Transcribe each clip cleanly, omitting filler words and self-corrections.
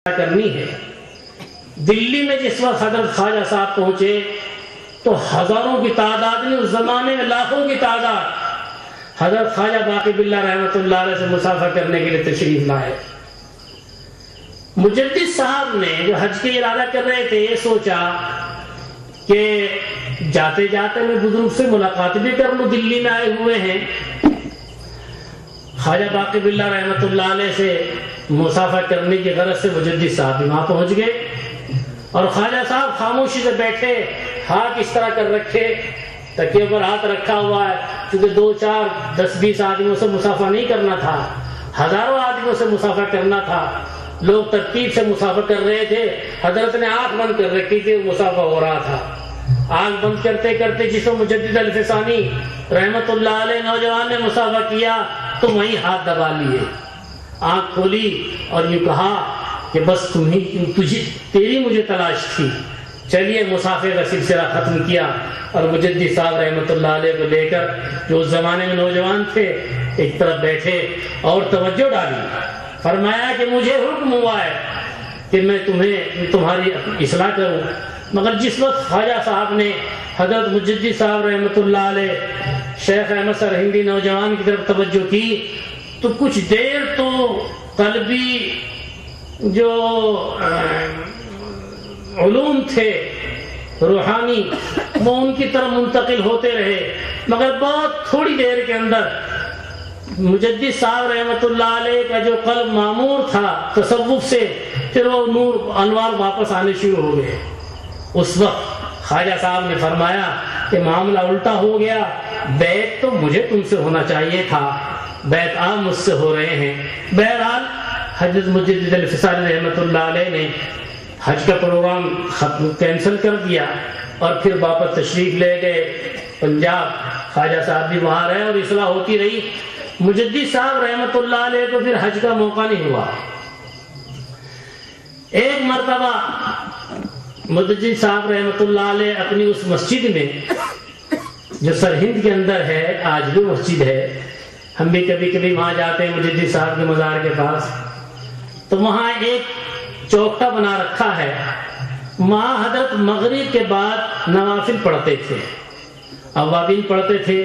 کرنی ہے۔ دلی میں جس وقت حضرت خواجہ صاحب پہنچے تو ہزاروں کی تعداد میں، اس زمانے میں لاکھوں کی تعداد حضرت خواجہ باقی باللہ رحمۃ اللہ علیہ سے مسافر کرنے کے لیے تشریف لائے۔ مجدد صاحب نے جو حج کے ارادہ کر رہے تھے یہ سوچا کہ جاتے جاتے میں بزرگ سے ملاقات بھی کر لوں، دلی میں آئے ہوئے ہیں۔ خواجہ باقی باللہ رحمۃ اللہ علیہ سے مسافر کرنے کی غرض سے مجدد صاحب بھی وہاں پہنچ گئے، اور خواجہ صاحب خاموشی سے بیٹھے، ہاتھ اس طرح کر رکھے، تکیے پر ہاتھ رکھا ہوا ہے، کیونکہ 2 4 10 20 آدمیوں سے مسافر نہیں کرنا تھا، ہزاروں آدمیوں سے مسافر کرنا تھا۔ لوگ ترتیب سے مسافر کر رہے تھے، حضرت نے آنکھ بند کر رکھی تھی، مسافر ہو رہا تھا۔ آنکھ بند کرتے کرتے جس کو مجدد الفسانی رحمت اللہ علیہ نوجوان نے مسافر کیا تو وہیں ہاتھ دبا لیے، آنکھ کھولی اور یوں کہا کہ بس تیری مجھے تلاش تھی، چلیے مسافر کا سلسلہ ختم کیا، اور مجدد صاحب رحمت اللہ علیہ کو لے کر جو اس زمانے میں نوجوان تھے ایک طرف بیٹھے اور توجہ ڈالی، فرمایا کہ مجھے حکم ہوا ہے کہ میں تمہاری اصلاح کروں۔ مگر جس وقت خواجہ صاحب نے حضرت مجدد صاحب رحمت اللہ علیہ شیخ احمد سرہندی نوجوان کی طرف توجہ کی تو کچھ دیر تو قلبی جو علوم تھے روحانی وہ ان کی طرف منتقل ہوتے رہے، مگر بہت تھوڑی دیر کے اندر مجدد صاحب رحمت اللہ علیہ کا جو قلب معمور تھا تصوف سے، پھر وہ نور انوار واپس آنے شروع ہو گئے۔ اس وقت خواجہ صاحب نے فرمایا کہ معاملہ الٹا ہو گیا، بیعت تو مجھے تم سے ہونا چاہیے تھا، بیعت آپ مجھ سے ہو رہے ہیں۔ بہرحال حضرت مجدد الفسانی رحمت اللہ علیہ نے حج کا پروگرام کینسل کر دیا اور پھر واپس تشریف لے گئے پنجاب۔ خواجہ صاحب بھی وہاں رہے اور اصلاح ہوتی رہی۔ مجدد صاحب رحمت اللہ علیہ کو پھر حج کا موقع نہیں ہوا۔ ایک مرتبہ مجدد صاحب رحمت اللہ علیہ اپنی اس مسجد میں جو سرہند کے اندر ہے، آج بھی مسجد ہے، ہم بھی کبھی کبھی وہاں جاتے ہیں مجدد صاحب کے مزار کے پاس، تو وہاں ایک چوکٹا بنا رکھا ہے، وہاں حضرت مغرب کے بعد نوافل پڑھتے تھے، اوابین پڑھتے تھے،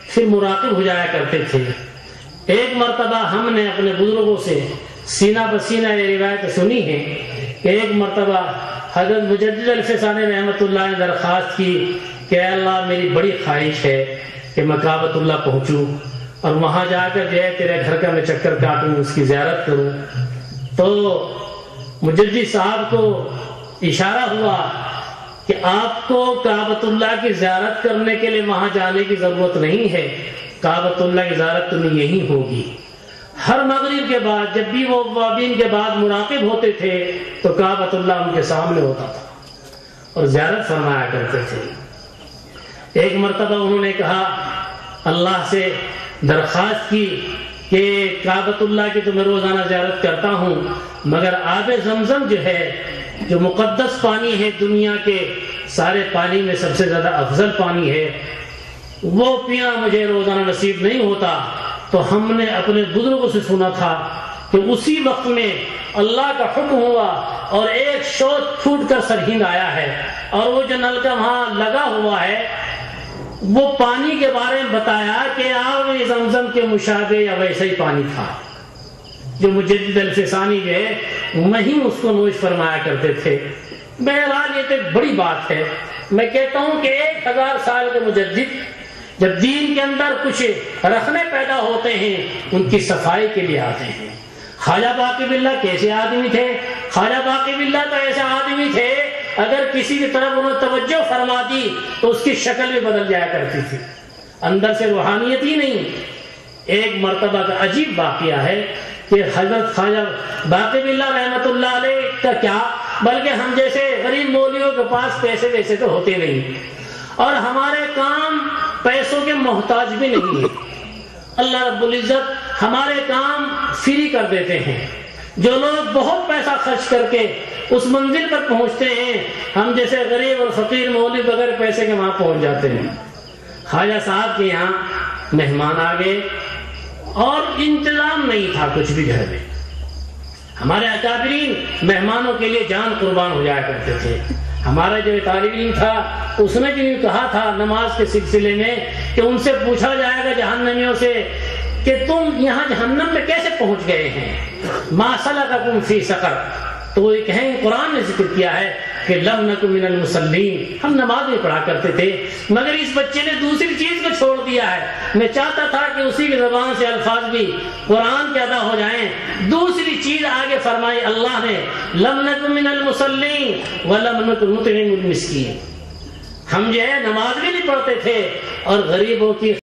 پھر مراقب ہو جایا کرتے تھے۔ ایک مرتبہ ہم نے اپنے بزرگوں سے سینہ بسینہ یہ روایت سنی ہے کہ ایک مرتبہ حضرت مجدد الفسانی رحمت اللہ نے درخواست کی کہ اے اللہ میری بڑی خواہش ہے کہ میں کعبۃ اللہ پہنچوں اور وہاں جا کر جو ہے تیرے گھر کا میں چکر کاٹوں، اس کی زیارت کروں۔ تو مجدد صاحب کو اشارہ ہوا کہ آپ کو کعبۃ اللہ کی زیارت کرنے کے لیے وہاں جانے کی ضرورت نہیں ہے، کعبۃ اللہ کی زیارت تمہیں یہی ہوگی۔ ہر مغرب کے بعد جب بھی وہ اوابین کے بعد مراقب ہوتے تھے تو کعبۃ اللہ ان کے سامنے ہوتا تھا اور زیارت فرمایا کرتے تھے۔ ایک مرتبہ انہوں نے کہا، اللہ سے درخواست کی کہ کعبۃ اللہ کی تو میں روزانہ زیارت کرتا ہوں، مگر آب زمزم جو ہے، جو مقدس پانی ہے، دنیا کے سارے پانی میں سب سے زیادہ افضل پانی ہے، وہ پینا مجھے روزانہ نصیب نہیں ہوتا۔ تو ہم نے اپنے بزرگوں سے سنا تھا کہ اسی وقت میں اللہ کا حکم ہوا اور ایک شوت پھوٹ کر سرہند آیا ہے، اور وہ جو نلکا وہاں لگا ہوا ہے وہ پانی کے بارے میں بتایا کہ آب زمزم کے مشابہ یا ویسا ہی پانی تھا، جو مجدد الفسانی جو ہے وہیں اس کو نوش فرمایا کرتے تھے۔ بہرحال یہ تو ایک بڑی بات ہے۔ میں کہتا ہوں کہ 1000 سال کے مجدد جب دین کے اندر کچھ رکھنے پیدا ہوتے ہیں ان کی صفائی کے لیے آتے ہیں۔ خواجہ باقی باللہ کیسے آدمی تھے؟ خواجہ باقی باللہ تو ایسے آدمی تھے اگر کسی کی طرف انہوں نے توجہ فرما دی تو اس کی شکل بھی بدل جایا کرتی تھی، اندر سے روحانیت ہی نہیں۔ ایک مرتبہ کا عجیب واقعہ ہے کہ حضرت خواجہ باقی باللہ رحمت اللہ علیہ کا کیا، بلکہ ہم جیسے غریب مولویوں کے پاس پیسے ویسے تو ہوتے نہیں، اور ہمارے کام پیسوں کے محتاج بھی نہیں ہے۔ اللہ رب العزت ہمارے کام فری کر دیتے ہیں۔ جو لوگ بہت پیسہ خرچ کر کے اس منزل پر پہنچتے ہیں، ہم جیسے غریب اور فقیر مولوی بغیر پیسے کے وہاں پہنچ جاتے ہیں۔ خواجہ صاحب کے یہاں مہمان آ گئے اور انتظام نہیں تھا کچھ بھی گھر میں، ہمارے اکابرین مہمانوں کے لیے جان قربان ہو جایا کرتے تھے. ہمارا جو طالب علم تھا اس نے جو کہا تھا نماز کے سلسلے میں کہ ان سے پوچھا جائے گا جہنمیوں سے کہ تم یہاں جہنم میں کیسے پہنچ گئے ہیں, ما سلککم فی سقر, تو وہ کہیں قرآن نے ذکر کیا ہے کہ لم نکن من المصلین, ہم نماز نہیں پڑھا کرتے تھے. مگر اس بچے نے دوسری چیز کو چھوڑ دیا ہے. میں چاہتا تھا کہ اسی کی زبان سے الفاظ بھی قرآن کے ادا ہو جائیں. دوسری چیز آگے فرمائی اللہ نے, لم نکن من المصلین ولم نکن نطعم المسکین, ہم جو ہے نماز بھی نہیں پڑھتے تھے اور غریبوں کی